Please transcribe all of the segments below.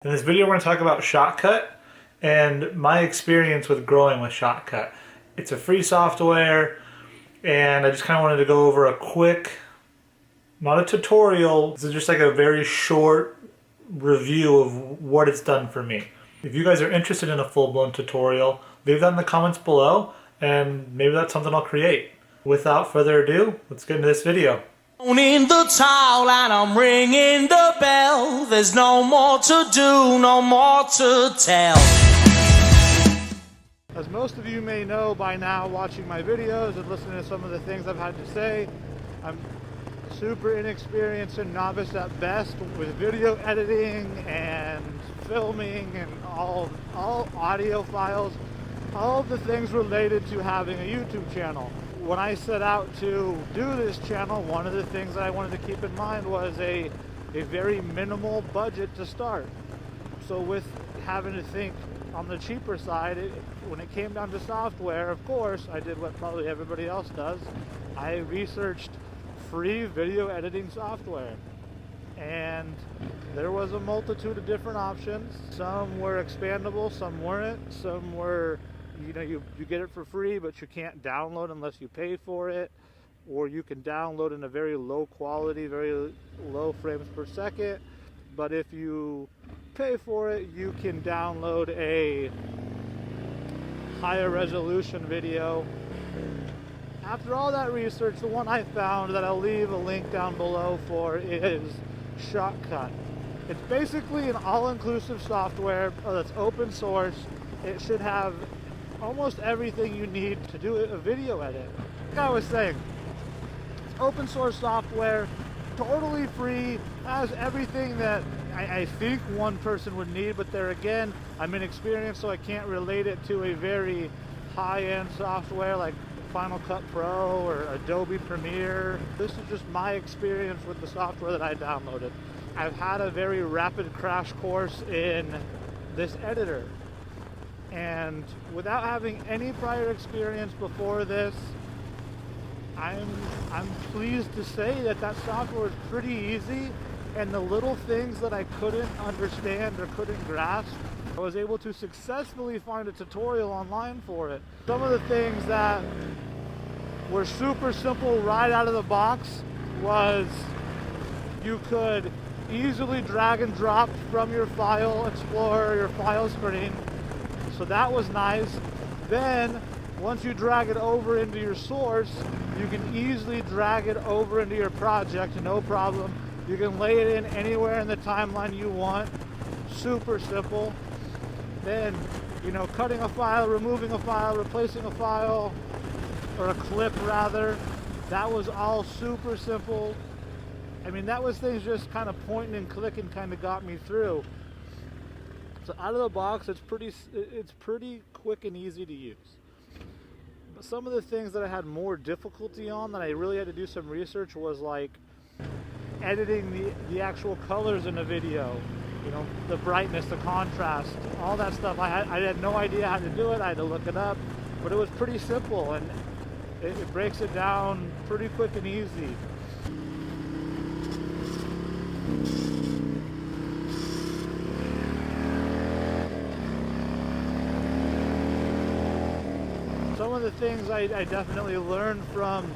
In this video, we're going to talk about Shotcut and my experience with growing with Shotcut. It's a free software, and I just kind of wanted to go over a quick, not a tutorial, this is just like a very short review of what it's done for me. If you guys are interested in a full-blown tutorial, leave that in the comments below, and maybe that's something I'll create. Without further ado, let's get into this video. In the towel and I'm ringing the bell. There's no more to do, no more to tell. As most of you may know by now, watching my videos and listening to some of the things I've had to say, I'm super inexperienced and novice at best with video editing and filming and all audio files, all of the things related to having a YouTube channel. When I set out to do this channel, one of the things that I wanted to keep in mind was a very minimal budget to start. So with having to think on the cheaper side, when it came down to software, of course, I did what probably everybody else does. I researched free video editing software. And there was a multitude of different options. Some were expandable, some weren't, some were you get it for free, but you can't download unless you pay for it, or you can download in a very low quality, very low frames per second, but if you pay for it, you can download a higher resolution video. After all that research, the one I found that I'll leave a link down below for is Shotcut. It's basically an all-inclusive software that's open source. It should have almost everything you need to do a video edit. Like I was saying, it's open source software, totally free, has everything that I think one person would need, but there again, I'm inexperienced, so I can't relate it to a very high-end software like Final Cut Pro or Adobe Premiere. This is just my experience with the software that I downloaded. I've had a very rapid crash course in this editor. And without having any prior experience before this, I'm pleased to say that software is pretty easy, and the little things that I couldn't understand or couldn't grasp, I was able to successfully find a tutorial online for it. Some of the things that were super simple right out of the box was you could easily drag and drop from your file explorer, your file screen. So that was nice. Then, once you drag it over into your source, you can easily drag it over into your project, no problem. You can lay it in anywhere in the timeline you want. Super simple. Then, cutting a file, removing a file, replacing a file, or a clip rather, that was all super simple. I mean, that was things just kind of pointing and clicking kind of got me through. So out of the box, it's pretty quick and easy to use. But some of the things that I had more difficulty on, that I really had to do some research, was like editing the actual colors in a video. The brightness, the contrast, all that stuff. I had no idea how to do it. I had to look it up, but it was pretty simple, and it breaks it down pretty quick and easy. Some of the things I definitely learned from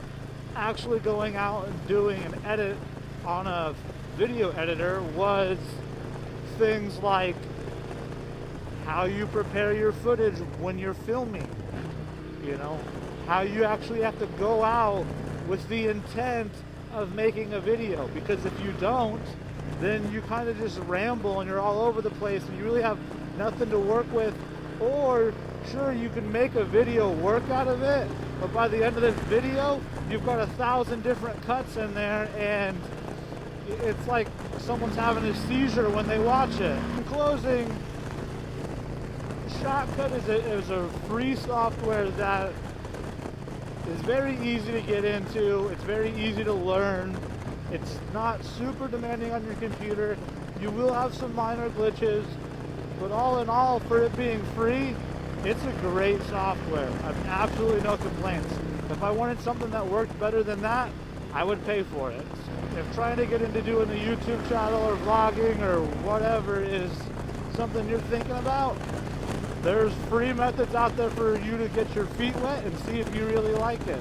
actually going out and doing an edit on a video editor was things like how you prepare your footage when you're filming. How you actually have to go out with the intent of making a video, because if you don't, then you kind of just ramble and you're all over the place and you really have nothing to work with. Or sure, you can make a video work out of it, but by the end of this video, you've got 1,000 different cuts in there, and it's like someone's having a seizure when they watch it. In closing, Shotcut is a free software that is very easy to get into. It's very easy to learn. It's not super demanding on your computer. You will have some minor glitches, but all in all, for it being free, it's a great software. I have absolutely no complaints. If I wanted something that worked better than that, I would pay for it. If trying to get into doing a YouTube channel or vlogging or whatever is something you're thinking about, there's free methods out there for you to get your feet wet and see if you really like it.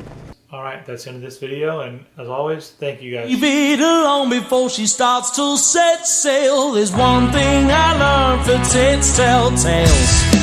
Alright, that's the end of this video, and as always, thank you guys. Leave it alone before she starts to set sail. There's one thing I learned for tits tell tales.